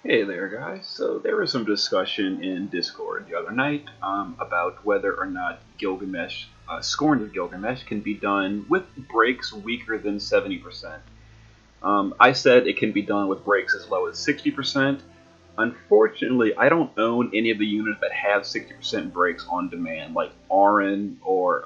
Hey there, guys. So there was some discussion in Discord the other night about whether or not Gilgamesh, Scorn of Gilgamesh, can be done with breaks weaker than 70%. I said it can be done with breaks as low as 60%. Unfortunately, I don't own any of the units that have 60% breaks on demand, like Auron or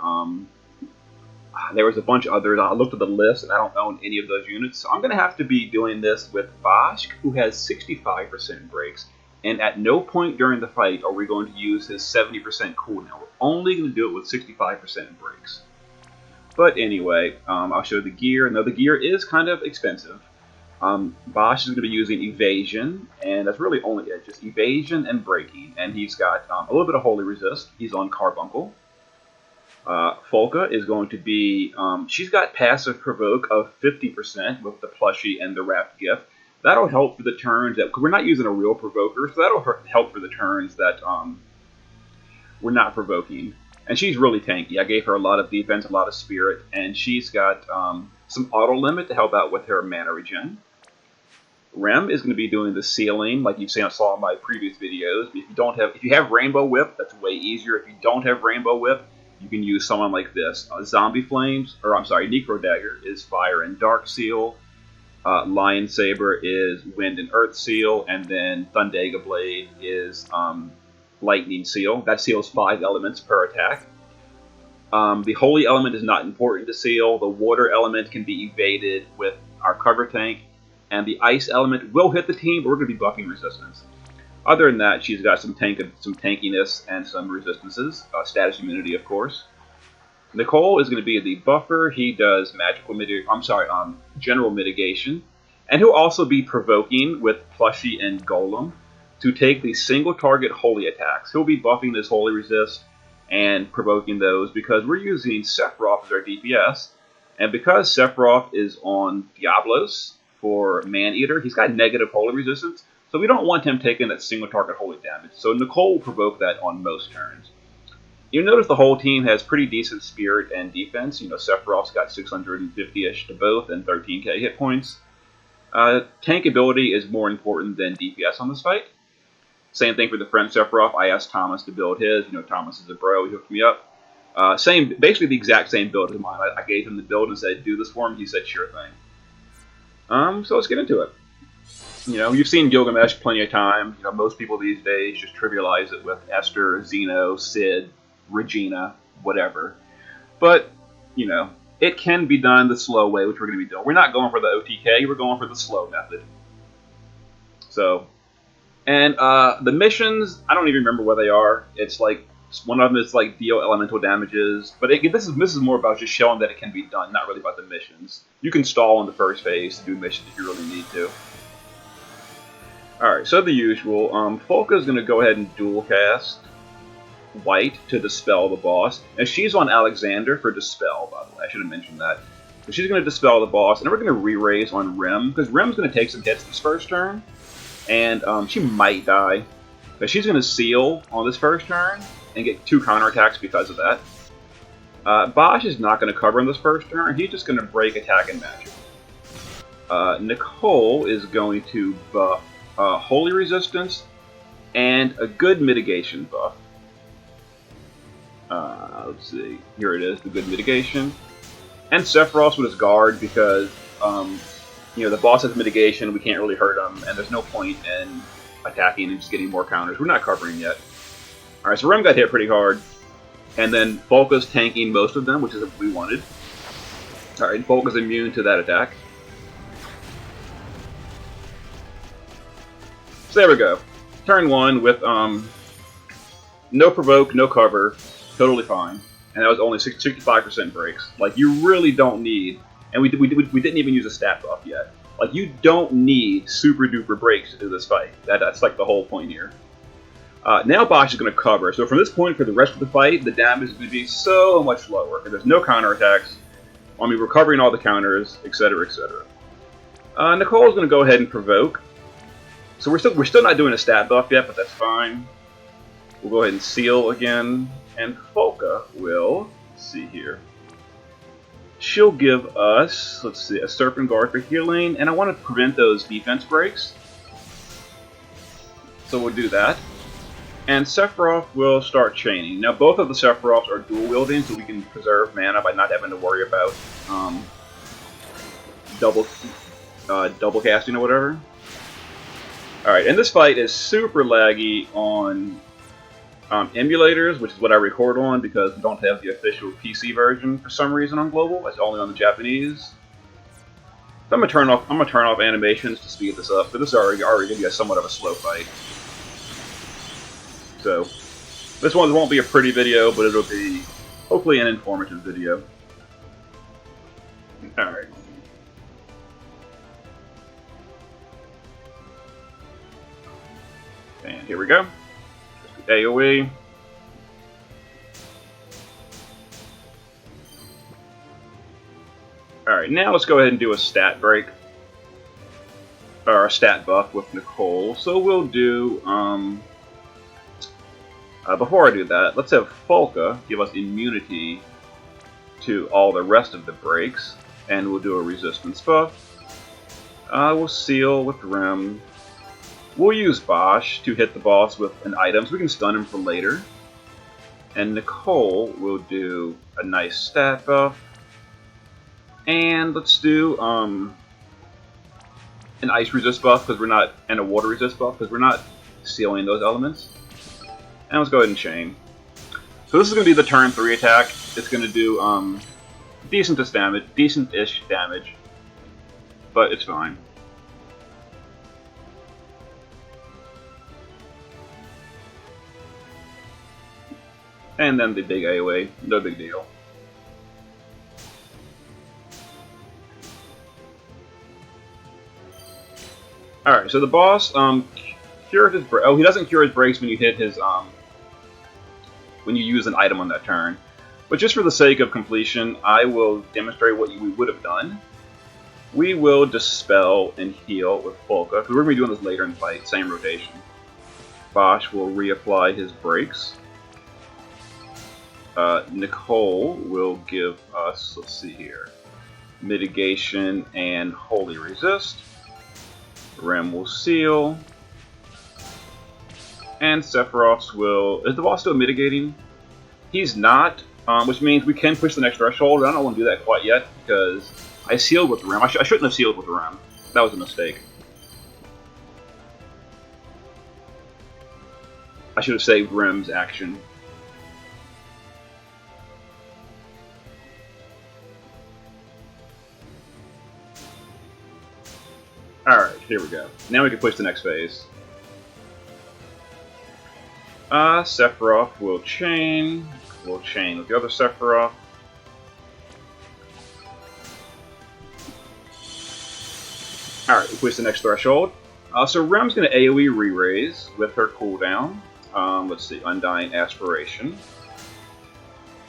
there was a bunch of others. I looked at the list and I don't own any of those units. So I'm going to have to be doing this with Basch, who has 65% breaks. And at no point during the fight are we going to use his 70% cooldown. We're only going to do it with 65% breaks. But anyway, I'll show the gear. Now, the gear is kind of expensive. Bosch is going to be using evasion, and that's really only it, just evasion and breaking. And he's got a little bit of holy resist. He's on carbuncle. Folka is going to be, she's got passive provoke of 50% with the plushie and the wrapped gift. That'll help for the turns that, because we're not using a real provoker, so that'll help for the turns that we're not provoking. And she's really tanky. I gave her a lot of defense, a lot of spirit, and she's got some auto limit to help out with her mana regen. Rem is going to be doing the sealing, like you saw in my previous videos. If you have Rainbow Whip, that's way easier. If you don't have Rainbow Whip, you can use someone like this. Zombie Flames, or I'm sorry, Necro Dagger is Fire and Dark Seal. Lion Saber is Wind and Earth Seal, and then Thundega Blade is Lightning Seal. That seals 5 elements per attack. The Holy Element is not important to seal. The Water Element can be evaded with our cover tank, and the Ice Element will hit the team, but we're going to be buffing resistance. Other than that, she's got some tankiness and some resistances. Status immunity, of course. Nicole is going to be the buffer. He does general mitigation, and he'll also be provoking with Plushie and Golem to take the single target holy attacks. He'll be buffing this holy resist and provoking those because we're using Sephiroth as our DPS, and because Sephiroth is on Diablos for Maneater, he's got negative holy resistance. So we don't want him taking that single target holy damage. So Nicole will provoke that on most turns. You'll notice the whole team has pretty decent spirit and defense. You know, Sephiroth's got 650-ish to both and 13k hit points. Tank ability is more important than DPS on this fight. Same thing for the friend Sephiroth. I asked Thomas to build his. You know, Thomas is a bro. He hooked me up. Basically the exact same build as mine. I gave him the build and said, do this for him. He said, sure thing. So let's get into it. You know, you've seen Gilgamesh plenty of times. You know, most people these days just trivialize it with Esther, Zeno, Sid, Regina, whatever. But, you know, it can be done the slow way, which we're going to be doing. We're not going for the OTK, we're going for the slow method. So, and the missions, I don't even remember what they are. It's like, one of them is like deal elemental damages. But this is more about just showing that it can be done, not really about the missions. You can stall in the first phase to do missions if you really need to. Alright, so the usual. Folka's going to go ahead and dual cast White to dispel the boss. And she's on Alexander for dispel, by the way. I should have mentioned that. But she's going to dispel the boss, and then we're going to re-raise on Rem, because Rem's going to take some hits this first turn. And she might die. But she's going to seal on this first turn and get 2 counterattacks because of that. Basch is not going to cover in this first turn. He's just going to break attack and magic. Nicole is going to buff Holy Resistance and a good mitigation buff. Let's see. Here it is, the good mitigation. And Sephiroth with his guard because, you know, the boss has mitigation, we can't really hurt him, and there's no point in attacking and just getting more counters. We're not covering yet. Alright, so Rem got hit pretty hard. And then Folka's tanking most of them, which is what we wanted. Alright, and Folka's immune to that attack. So there we go. Turn 1 with no provoke, no cover, totally fine. And that was only 65% breaks. Like, you really don't need, and we didn't even use a stat buff yet. Like, you don't need super duper breaks to do this fight. That's like the whole point here. Now Basch is going to cover. So from this point for the rest of the fight, the damage is going to be so much lower. And there's no counterattacks. I mean, we're covering all the counters, etc., etc. Nicole's going to go ahead and provoke. So we're still not doing a stat buff yet, but that's fine. We'll go ahead and seal again, and Folka will, let's see here. She'll give us, let's see, a Serpent Guard for healing, and I want to prevent those defense breaks. So we'll do that. And Sephiroth will start chaining. Now both of the Sephiroths are dual wielding, so we can preserve mana by not having to worry about double casting or whatever. Alright, and this fight is super laggy on emulators, which is what I record on because we don't have the official PC version for some reason on global. It's only on the Japanese. So I'm gonna turn off animations to speed this up, but this is already gonna be somewhat of a slow fight. So this one won't be a pretty video, but it'll be hopefully an informative video. Alright. And here we go. AoE. Alright, now let's go ahead and do a stat break. Or a stat buff with Nicole. So we'll do, before I do that, let's have Folka give us immunity to all the rest of the breaks. And we'll do a resistance buff. We'll seal with Rem. We'll use Basch to hit the boss with an item so we can stun him for later. And Nicole will do a nice stat buff. And let's do an ice resist buff because we're not, and a water resist buff because we're not sealing those elements. And let's go ahead and chain. So this is going to be the turn 3 attack. It's going to do decent-ish damage, but it's fine. And then the big AoE, no big deal. Alright, so the boss cured his break. Oh, he doesn't cure his breaks when you hit his when you use an item on that turn. But just for the sake of completion, I will demonstrate what we would have done. We will dispel and heal with Folka, because we're going to be doing this later in the fight, same rotation. Basch will reapply his breaks. Nicole will give us, let's see here, mitigation and holy resist. Rem will seal. And Sephiroth will... Is the boss still mitigating? He's not, which means we can push the next threshold. I don't want to do that quite yet because I sealed with Rem. I shouldn't have sealed with Rem. That was a mistake. I should have saved Rem's action. Alright, here we go. Now we can push the next phase. Sephiroth will chain. We'll chain with the other Sephiroth. Alright, we push the next threshold. So Rem's going to AoE re-raise with her cooldown. Let's see, Undying Aspiration.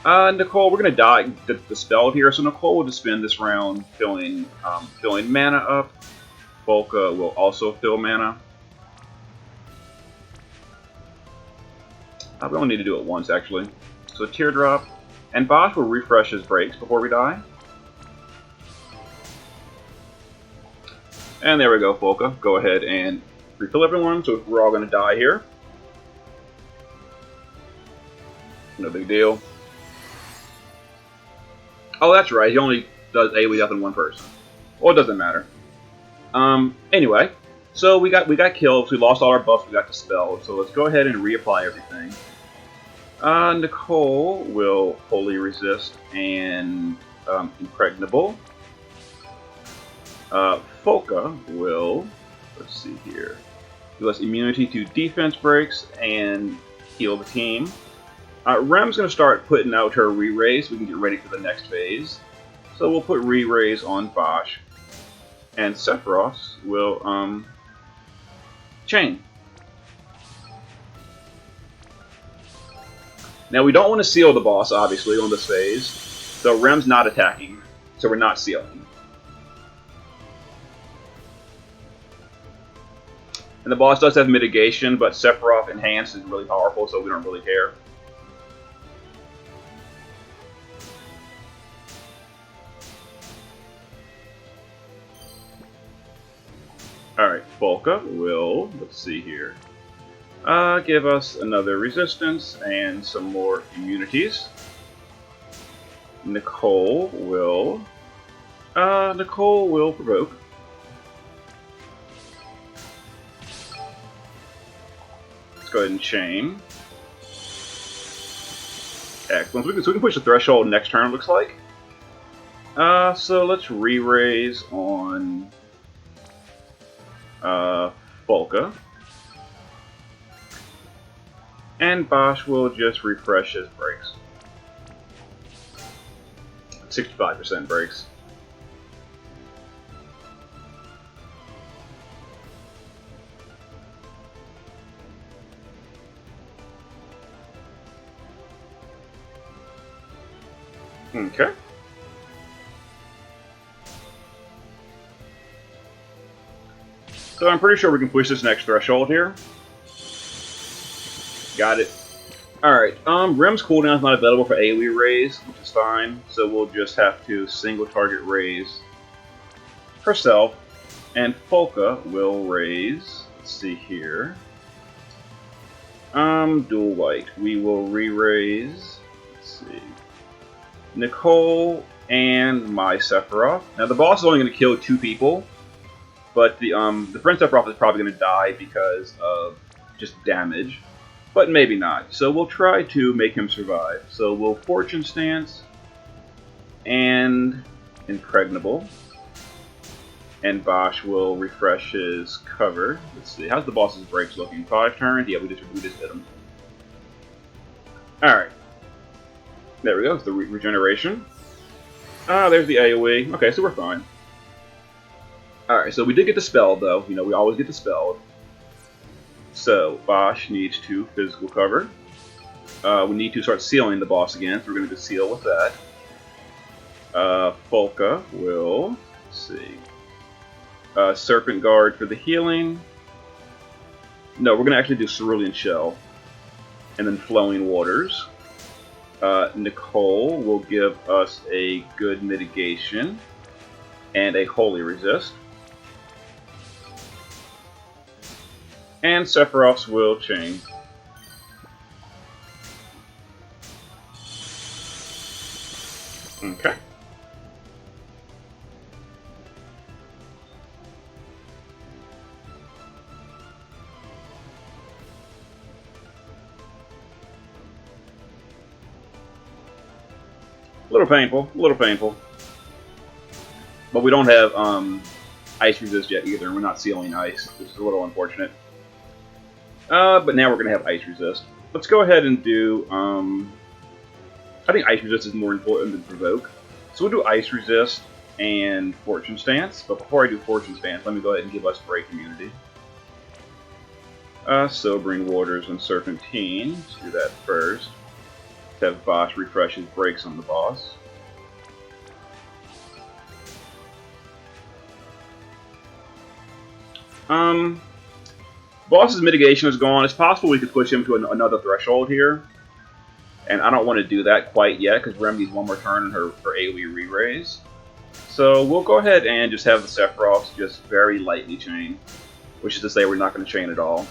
Nicole, we're going to die dispelled here, so Nicole will just spend this round filling mana up. Folka will also fill mana. We only need to do it once, actually. So Teardrop. And Basch will refresh his breaks before we die. And there we go, Folka. Go ahead and refill everyone, so we're all going to die here. No big deal. Oh, that's right. He only does AoE death in one person. Well, it doesn't matter. Anyway, so we got killed. So we lost all our buffs. We got dispelled. So let's go ahead and reapply everything. Nicole will Holy Resist and Impregnable. Folka will, let's see here, give us immunity to defense breaks and heal the team. Rem's going to start putting out her re-raise so we can get ready for the next phase. So we'll put re-raise on Basch. And Sephiroth will chain. Now we don't want to seal the boss, obviously, on this phase. So Rem's not attacking, so we're not sealing. And the boss does have mitigation, but Sephiroth Enhanced is really powerful, so we don't really care. Alright, Folka will, let's see here. Give us another resistance and some more immunities. Nicole will provoke. Let's go ahead and chain. Excellent. So we can push the threshold next turn, it looks like. So let's re-raise on Volca. And Basch will just refresh his brakes. 65% brakes. Okay. So I'm pretty sure we can push this next threshold here. Got it. Alright, Rem's cooldown is not available for AoE raise, which is fine, so we'll just have to single target raise herself, and Folka will raise, let's see here, dual white. We will re-raise, let's see, Nicole and my Sephiroth. Now the boss is only going to kill 2 people, but the Prince Sephiroth is probably going to die because of just damage. But maybe not. So we'll try to make him survive. So we'll Fortune Stance and Impregnable. And Basch will refresh his cover. Let's see. How's the boss's brakes looking? 5 turns? Yeah, we just hit him. Alright. There we go. It's the regeneration. There's the AoE. Okay, so we're fine. Alright, so we did get dispelled, though. You know, we always get dispelled. So, Basch needs to physical cover. We need to start sealing the boss again, so we're going to seal with that. Folka will, let's see, Serpent Guard for the healing. No, we're going to actually do Cerulean Shell. And then Flowing Waters. Nicole will give us a good mitigation. And a Holy Resist. And Sephiroth's will chain. Okay. A little painful, a little painful. But we don't have ice resist yet either, and we're not sealing ice, which is a little unfortunate. But now we're going to have ice resist. Let's go ahead and do, I think ice resist is more important than provoke. So we'll do ice resist and fortune stance. But before I do fortune stance, let me go ahead and give us break immunity. Sobering Waters and Serpentine. Let's do that first. Let's have Basch refresh his brakes on the boss. Boss's mitigation is gone. It's possible we could push him to another threshold here. And I don't want to do that quite yet, because Rem needs one more turn in her AoE re-raise. So we'll go ahead and just have the Sephiroths just very lightly chain. Which is to say we're not going to chain at all.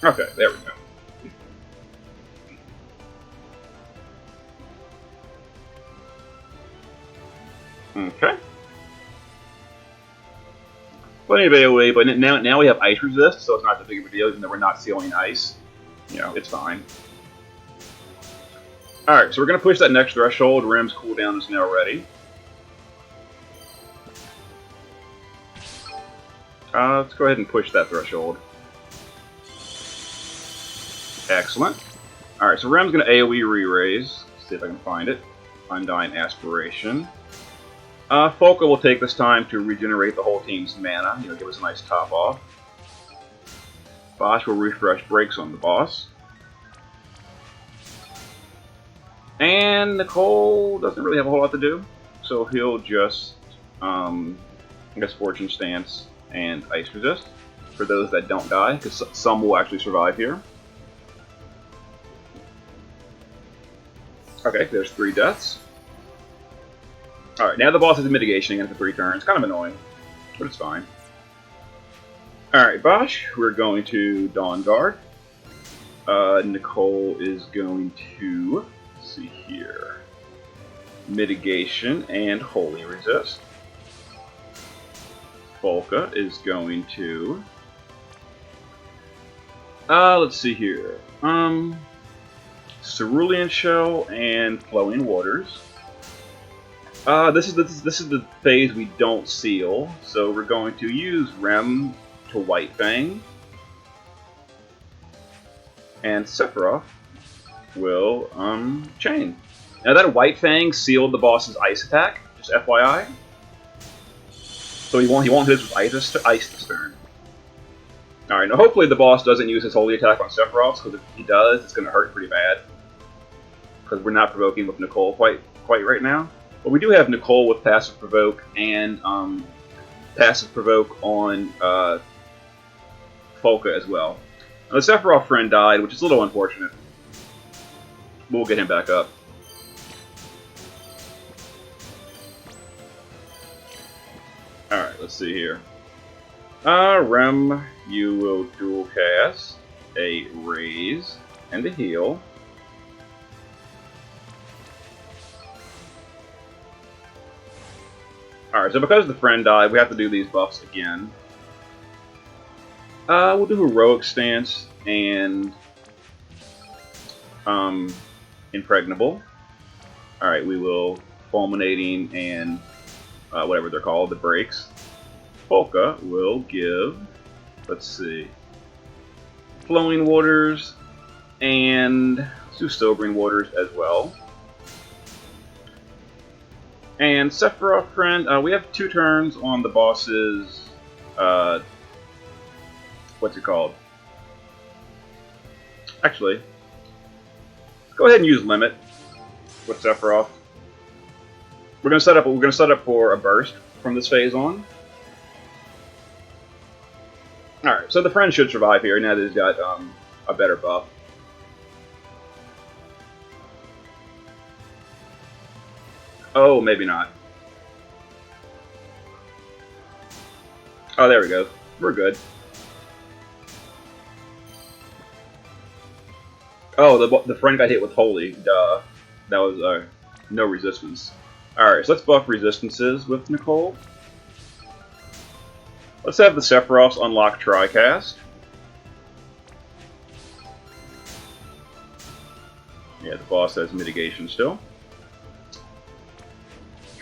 Okay, there we go. Okay. Plenty of AoE, but now we have ice resist, so it's not that big of a deal, even though we're not sealing ice. You know, it's fine. Alright, so we're going to push that next threshold. Rem's cooldown is now ready. Let's go ahead and push that threshold. Excellent. Alright, so Rem's going to AoE re-raise. Let's see if I can find it. Undying Aspiration. Folka will take this time to regenerate the whole team's mana, you know, give us a nice top off. Basch will refresh brakes on the boss. And Nicole doesn't really have a whole lot to do, so he'll just, I guess, Fortune Stance and Ice Resist for those that don't die, because some will actually survive here. Okay, there's 3 deaths. Alright, now the boss has a mitigation again for 3 turns. Kind of annoying, but it's fine. Alright, Basch, we're going to Dawn Guard. Nicole is going to, let's see here, Mitigation and Holy Resist. Volca is going to, let's see here, Cerulean Shell and Flowing Waters. This is the phase we don't seal, so we're going to use Rem to White Fang, and Sephiroth will chain. Now that White Fang sealed the boss's ice attack, just FYI. So he won't hit us with ice this turn. Alright, now hopefully the boss doesn't use his holy attack on Sephiroth, because if he does, it's going to hurt pretty bad. Because we're not provoking with Nicole quite right now. But we do have Nicole with passive provoke and passive provoke on Volca as well. Now, the Sephiroth friend died, which is a little unfortunate. We'll get him back up. Alright, let's see here. Rem, you will dual cast a raise and a heal. Alright, so because the friend died, we have to do these buffs again. We'll do Heroic Stance and Impregnable. Alright, we will Fulminating and whatever they're called, the breaks. Volca will give, let's see, Flowing Waters and let's do Sobering Waters as well. And Sephiroth friend, we have 2 turns on the boss's, what's it called? Actually, let's go ahead and use Limit with Sephiroth. We're gonna set up for a burst from this phase on. Alright, so the friend should survive here now that he's got a better buff. Oh, maybe not. Oh, there we go. We're good. Oh, the friend got hit with Holy. Duh. That was no resistance. Alright, so let's buff resistances with Nicole. Let's have the Sephiroths unlock Tricast. Yeah, the boss has mitigation still.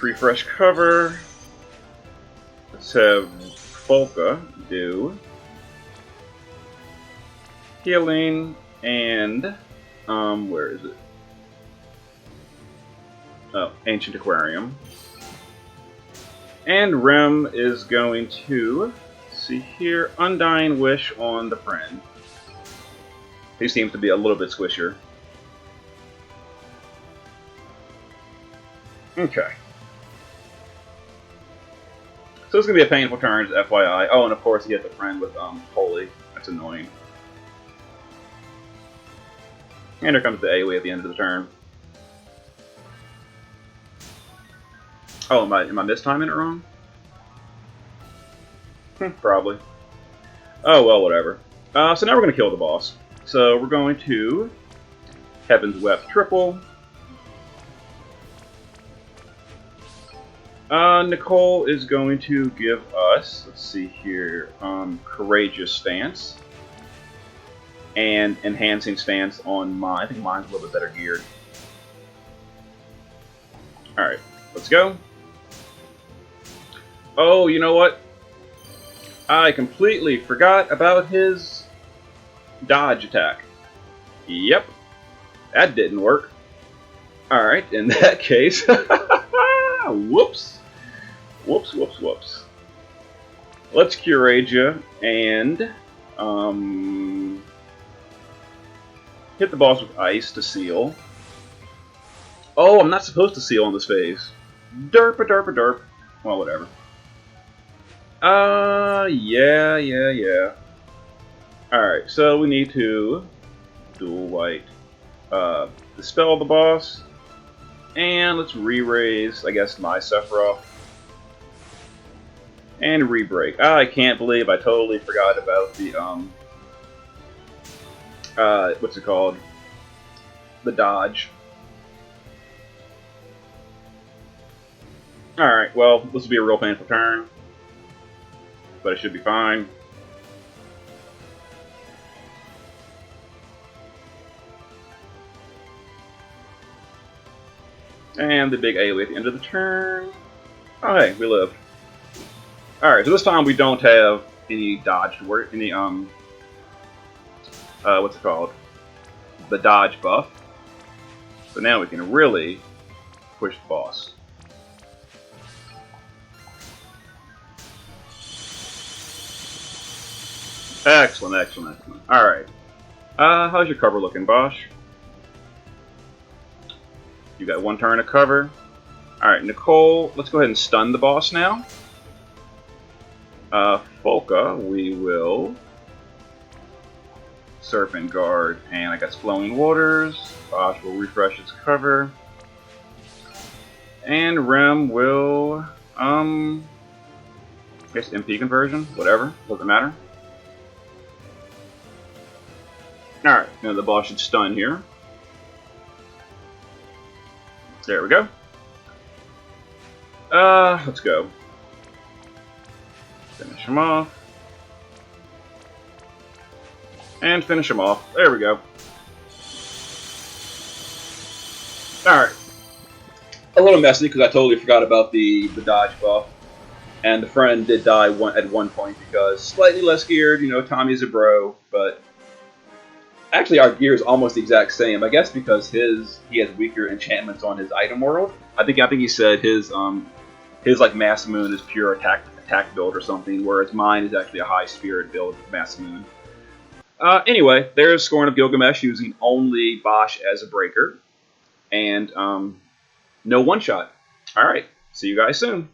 Refresh cover. Let's have Volca do healing and where is it? Oh, Ancient Aquarium. And Rem is going to, let's see here, Undying Wish on the friend. He seems to be a little bit squishier. Okay. So it's going to be a painful turn, FYI. Oh, and of course he hit the friend with Holy. That's annoying. And here comes the AoE at the end of the turn. Oh, am I mistiming it wrong? Probably. Oh, well, whatever. So now we're going to kill the boss. So we're going to Heaven's Wept triple. Nicole is going to give us, let's see here, Courageous Stance. And Enhancing Stance on mine. I think mine's a little bit better geared. Alright, let's go. Oh, you know what? I completely forgot about his dodge attack. Yep. That didn't work. Alright, in that case... Whoops. Whoops, whoops, whoops. Let's Curate you and hit the boss with ice to seal. Oh, I'm not supposed to seal on this phase. Derp a derp a derp. Well, whatever. Yeah. Alright, so we need to dual white dispel the boss. And let's re-raise, I guess, my Sephiroth. And re-break. I can't believe I totally forgot about the, what's it called? The dodge. Alright, well, this will be a real painful turn. But it should be fine. And the big AoE at the end of the turn. Oh, hey, we lived. Alright, so this time we don't have any dodge to work, any, what's it called? The dodge buff. So now we can really push the boss. Excellent, excellent, excellent. Alright. How's your cover looking, Basch? You got one turn of cover. Alright, Nicole, let's go ahead and stun the boss now. Folka, we will Serpent Guard, and I guess Flowing Waters. Basch will refresh its cover. And Rem will, I guess MP conversion, whatever, doesn't matter. Alright, now the boss should stun here. There we go. Let's go. Finish him off. And finish him off. There we go. Alright. A little messy because I totally forgot about the dodge buff. And the friend did die at one point because slightly less geared, you know, Tommy's a bro, but actually our gear is almost the exact same. I guess because he has weaker enchantments on his item world. I think he said his like Mass Moon is pure attack build or something, whereas mine is actually a high spirit build with Mass Moon. Anyway, there's Scorn of Gilgamesh using only Basch as a breaker. And no one-shot. Alright, see you guys soon.